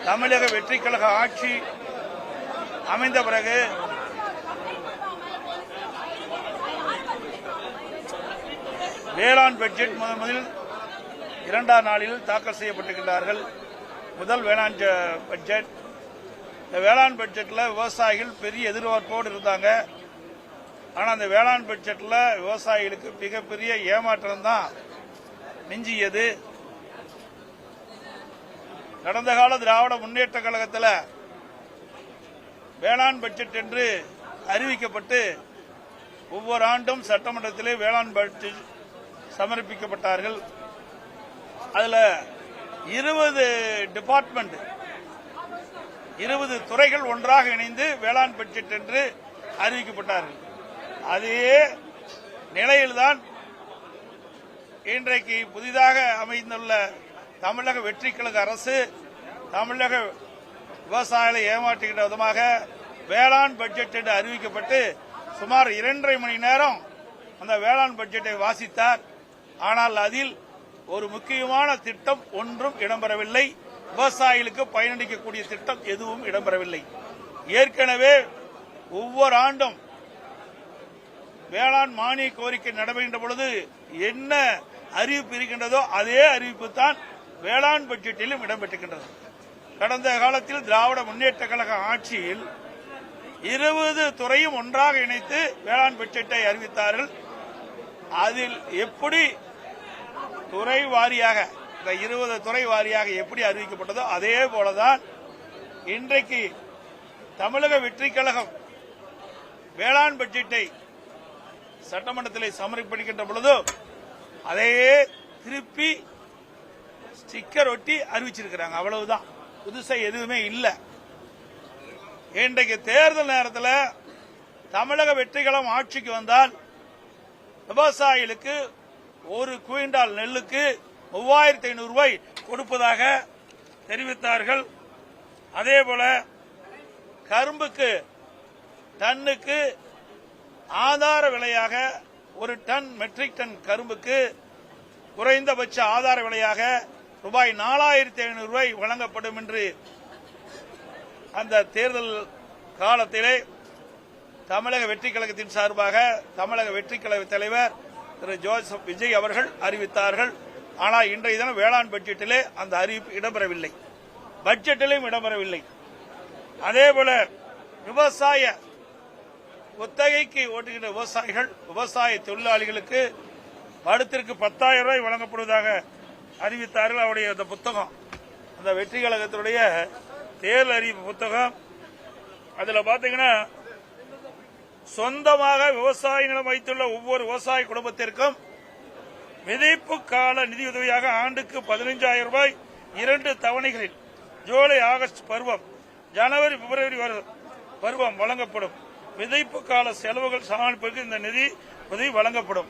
தமிழக வெற்றி கழக ஆட்சி அமைந்த பிறகு வேளாண் பட்ஜெட் முதலில் இரண்டாம் நாளில் தாக்கல் செய்யப்பட்டிருக்கிறார்கள். முதல் வேளாண் பட்ஜெட். இந்த வேளாண் பட்ஜெட்டில் விவசாயிகள் பெரிய எதிர்பார்ப்போடு இருந்தாங்க. ஆனால் அந்த வேளாண் பட்ஜெட்டில் விவசாயிகளுக்கு மிகப்பெரிய ஏமாற்றம் தான் மிஞ்சியது. கடந்த கால திராவிட முன்னேற்ற கழகத்தில் வேளாண் பட்ஜெட் என்று அறிவிக்கப்பட்டு ஒவ்வொரு ஆண்டும் சட்டமன்றத்திலே வேளாண் பட்ஜெட் சமர்ப்பிக்கப்பட்டார்கள். அதுல 20 டிபார்ட்மெண்ட் 20 துறைகள் ஒன்றாக இணைந்து வேளாண் பட்ஜெட் என்று அறிவிக்கப்பட்டார்கள். அதே நிலையில்தான் இன்றைக்கு புதிதாக அமைந்துள்ள தமிழக வெற்றி கழக அரசு தமிழக விவசாயிகளை ஏமாற்றுகின்ற விதமாக வேளாண் பட்ஜெட் என்று அறிவிக்கப்பட்டு சுமார் 2.5 மணி நேரம் அந்த வேளாண் பட்ஜெட்டை வாசித்தார். ஆனால் அதில் ஒரு முக்கியமான திட்டம் ஒன்றும் இடம்பெறவில்லை. விவசாயிகளுக்கு பயனளிக்கக்கூடிய திட்டம் எதுவும் இடம்பெறவில்லை. ஏற்கனவே ஒவ்வொரு ஆண்டும் வேளாண் மானிய கோரிக்கை நடைபெறுகின்ற பொழுது என்ன அறிவிப்பு இருக்கின்றதோ அதே அறிவிப்பு தான் வேளாண் பட்ஜெட்டிலும் இடம்பெற்றிருக்கின்றது. கடந்த காலத்தில் திராவிட முன்னேற்ற கழக ஆட்சியில் 20 துறையும் ஒன்றாக இணைத்து வேளாண் பட்ஜெட்டை அறிவித்தார்கள். அதில் எப்படி துறை வாரியாக இந்த 20 துறை வாரியாக எப்படி அறிவிக்கப்பட்டதோ அதே போலதான் இன்றைக்கு தமிழக வெற்றி கழகம் வேளாண் பட்ஜெட்டை சட்டமன்றத்தில் சமர்ப்பிக்கின்ற பொழுது அதையே திருப்பி ஸ்டிக்கர் ஒட்டி அறிவிச்சிருக்கிறாங்க. அவ்வளவுதான், புதுசா எதுவுமே இல்லை. இன்றைக்கு தேர்தல் நேரத்தில் தமிழக வெற்றி கழகம் ஆட்சிக்கு வந்தால் விவசாயிகளுக்கு ஒரு குவிண்டால் நெல்லுக்கு 3500 ரூபாய் கொடுப்பதாக தெரிவித்தார்கள். அதேபோல கரும்புக்கு டன்னுக்கு ஆதார விலையாக ஒரு டன் மெட்ரிக் டன் கரும்புக்கு குறைந்தபட்ச ஆதார விலையாக ரூபாய் 4500 ரூபாய் வழங்கப்படும் என்று அந்த தேர்தல் காலத்திலே தமிழக வெற்றி கழகத்தின் சார்பாக தமிழக வெற்றி கழக தலைவர் திரு ஜோசப் விஜய் அவர்கள் அறிவித்தார்கள். ஆனால் இன்றைய தினம் வேளாண் பட்ஜெட்டிலே அந்த அறிவிப்பு இடம்பெறவில்லை, பட்ஜெட்டிலும் இடம்பெறவில்லை. அதேபோல விவசாய ஒத்தகைக்கு ஓட்டுகின்ற விவசாயிகள் விவசாய தொழிலாளிகளுக்கு வருடத்திற்கு 10,000 ரூபாய் வழங்கப்படுவதாக அறிவித்தார்கள். அவருடைய அந்த புத்தகம், அந்த வெற்றி கழகத்தினுடைய தேர்தல் அறிவிப்பு புத்தகம். அதுல பாத்தீங்கன்னா சொந்தமாக விவசாய நிலம் வைத்துள்ள ஒவ்வொரு விவசாய குடும்பத்திற்கும் விதைப்பு கால நிதியுதவியாக ஆண்டுக்கு 15,000 ரூபாய் 2 தவணைகளில் ஜூலை ஆகஸ்ட் பருவம் ஜனவரி பிப்ரவரி பருவம் வழங்கப்படும். விதைப்பு கால செலவுகள் சமாளிப்பதற்கு இந்த நிதி உதவி வழங்கப்படும்.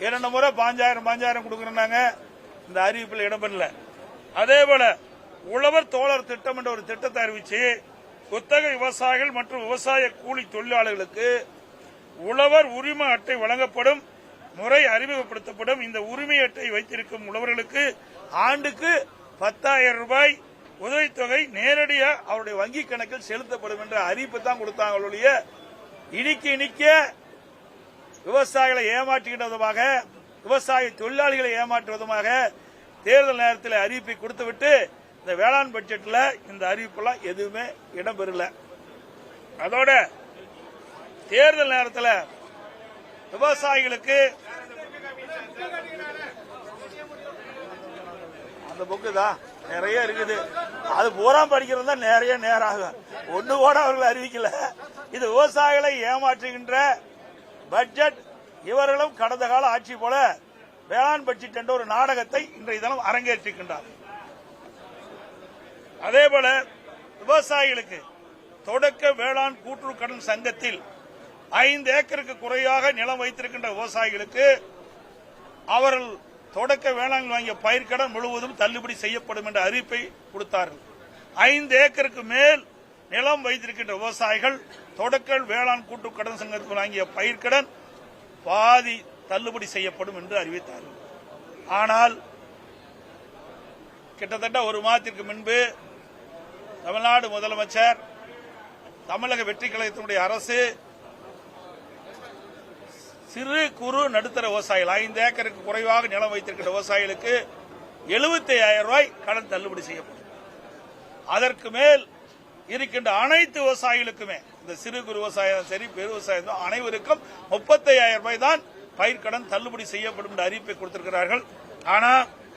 2 முறை 5,000 கொடுக்கறாங்க. இந்த அறிவிப்பில் இடம்பெறல. அதேபோல உழவர் தோழர் திட்டம் என்ற ஒரு திட்டத்தை அறிவிச்சு குத்தகை விவசாயிகள் மற்றும் விவசாய கூலி தொழிலாளர்களுக்கு உழவர் உரிமை அட்டை வழங்கப்படும் முறை அறிமுகப்படுத்தப்படும். இந்த உரிமை அட்டை வைத்திருக்கும் உழவர்களுக்கு ஆண்டுக்கு 10,000 ரூபாய் உதவித்தொகை நேரடியாக அவருடைய வங்கி கணக்கில் செலுத்தப்படும் என்ற அறிவிப்பு தான் கொடுத்தாங்க. இனிக்க விவசாயிகளை ஏமாற்றுகின்ற விதமாக விவசாய தொழிலாளிகளை ஏமாற்றுவதமாக தேர்தல் நேரத்தில் அறிவிப்பை கொடுத்துவிட்டு இந்த வேளாண் பட்ஜெட்ல இந்த அறிவிப்பெல்லாம் எதுவுமே இடம்பெறல. அதோட தேர்தல் நேரத்தில் விவசாயிகளுக்கு அந்த புக்கு தான் நிறைய இருக்குது. அது பூரா படிக்கிறது தான் நிறைய நேரம் ஆகும். ஒண்ணு கூட அவர்கள் அறிவிக்கல. இது விவசாயிகளை ஏமாற்றுகின்ற பட்ஜெட். இவர்களும் கடந்த கால ஆட்சி போல வேளாண் பட்ஜெட் என்ற ஒரு நாடகத்தை இன்றைய தினம் அரங்கேற்றிருக்கின்றார். அதேபோல விவசாயிகளுக்கு தொடக்க வேளாண் கூட்டுறவு கடன் சங்கத்தில் 5 ஏக்கருக்கு குறையாக நிலம் வைத்திருக்கின்ற விவசாயிகளுக்கு அவர்கள் தொடக்க வேளாண் வாங்கிய பயிர்க்கடன் முழுவதும் தள்ளுபடி செய்யப்படும் என்ற அறிவிப்பை கொடுத்தார்கள். 5 ஏக்கருக்கு மேல் நிலம் வைத்திருக்கின்ற விவசாயிகள் தொடக்க வேளாண் கூட்டுறவு கடன் சங்கத்தில் வாங்கிய பயிர்க்கடன் பாதி தள்ளுபடி செய்யப்படும் என்று அறிவித்தார்கள். ஆனால் கிட்டத்தட்ட ஒரு மாதத்திற்கு முன்பு தமிழ்நாடு முதலமைச்சர், தமிழக வெற்றி கழகத்தினுடைய அரசு சிறு குறு நடுத்தர விவசாயிகள் 5 ஏக்கருக்கு குறைவாக நிலம் வைத்திருக்கிற விவசாயிகளுக்கு 75,000 ரூபாய் கடன் தள்ளுபடி செய்யப்படும். அதற்கு மேல் இருக்கின்ற அனைத்து விவசாயிகளுக்குமே, இந்த சிறு குறு விவசாயம் சரி பெரு விவசாயம் அனைவருக்கும் 35,000 ரூபாய் தான் பயிர்க்கடன் தள்ளுபடி செய்யப்படும் என்ற அறிவிப்பை கொடுத்திருக்கிறார்கள். ஆனா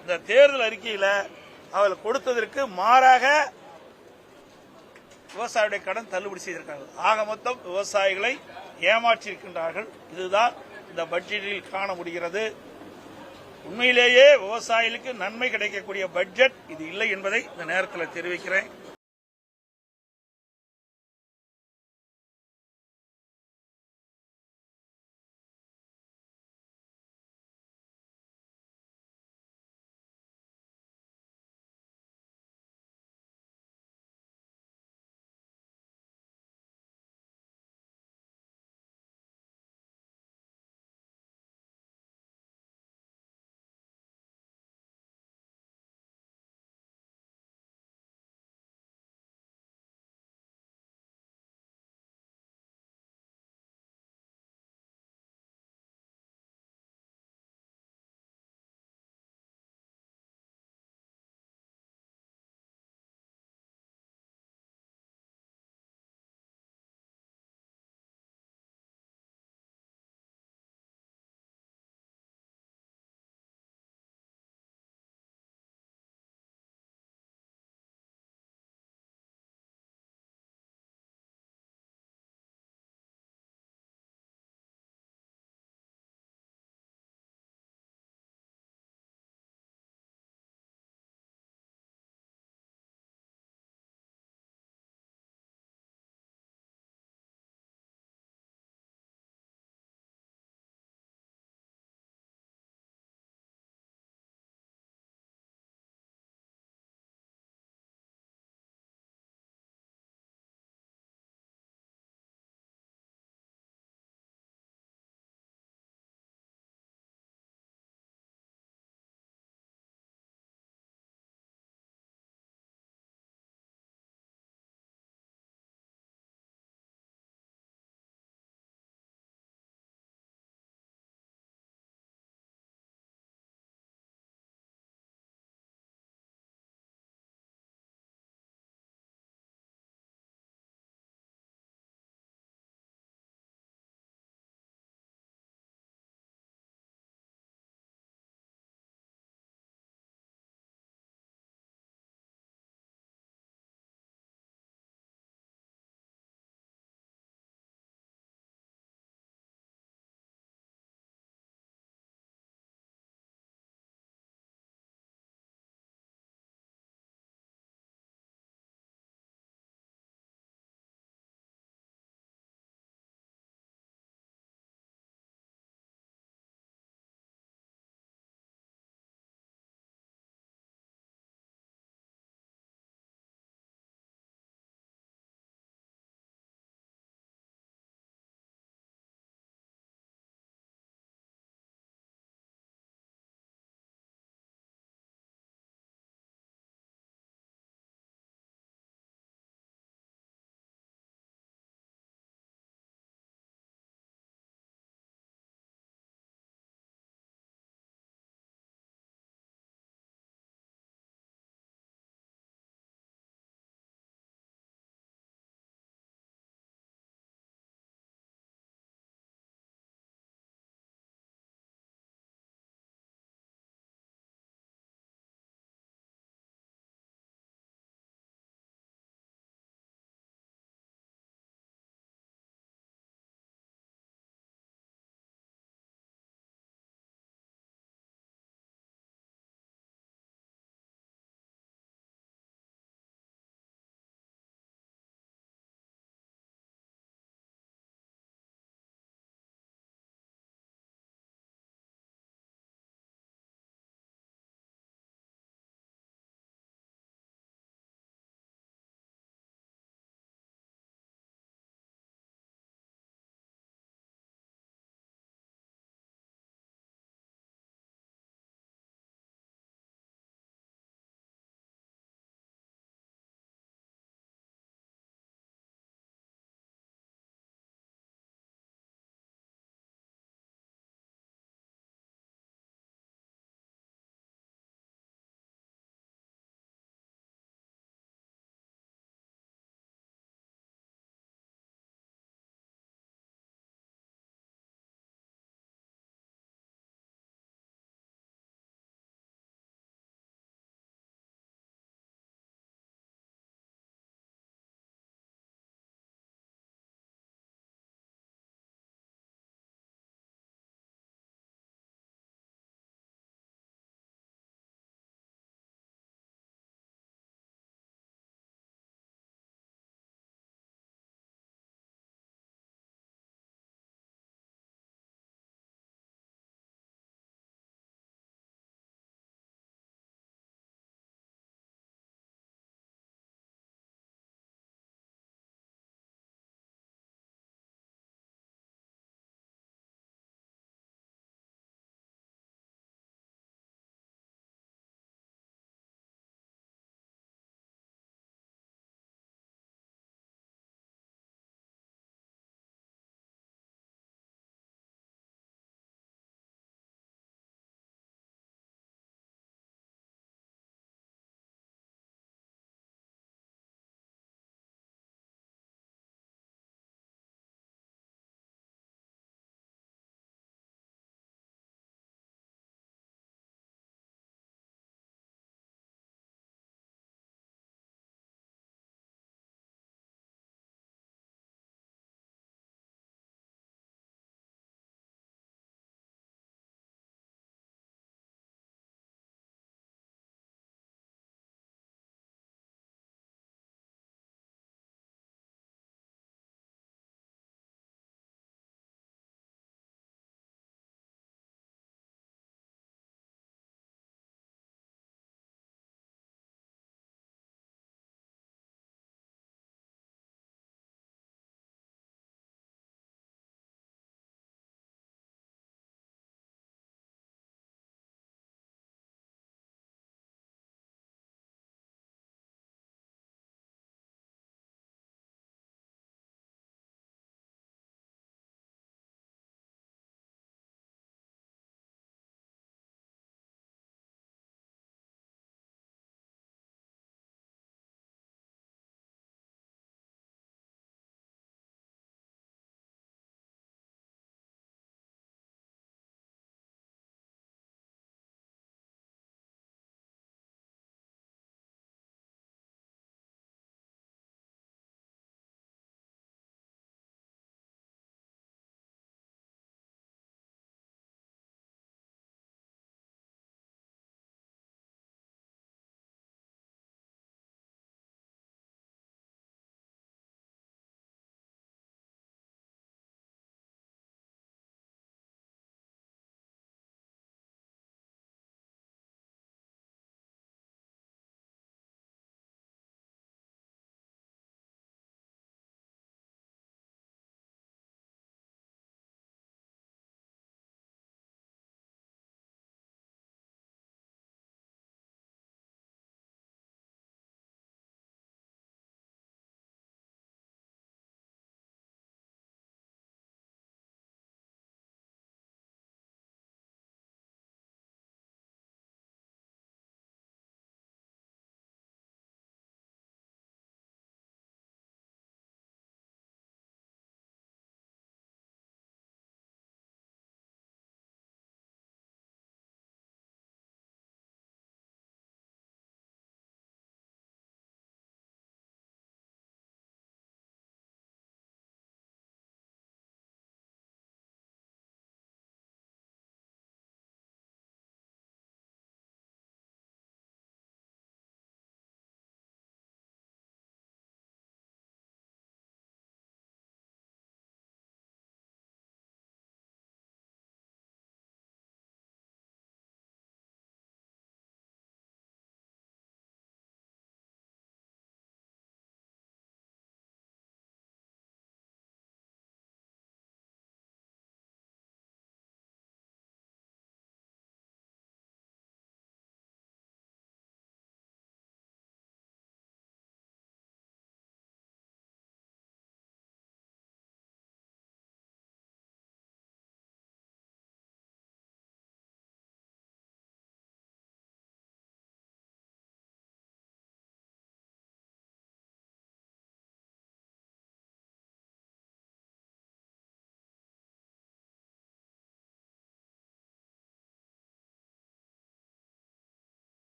இந்த தேர்தல் அறிக்கையில அவர்கள் கொடுத்ததற்கு மாறாக விவசாயிகளுடைய கடன் தள்ளுபடி செய்திருக்கிறார்கள். ஆக மொத்தம் விவசாயிகளை ஏமாற்றியிருக்கின்றார்கள். இதுதான் இந்த பட்ஜெட்டில் காண முடிகிறது. உண்மையிலேயே விவசாயிகளுக்கு நன்மை கிடைக்கக்கூடிய பட்ஜெட் இது இல்லை என்பதை இந்த நேரத்தில் தெரிவிக்கிறேன்.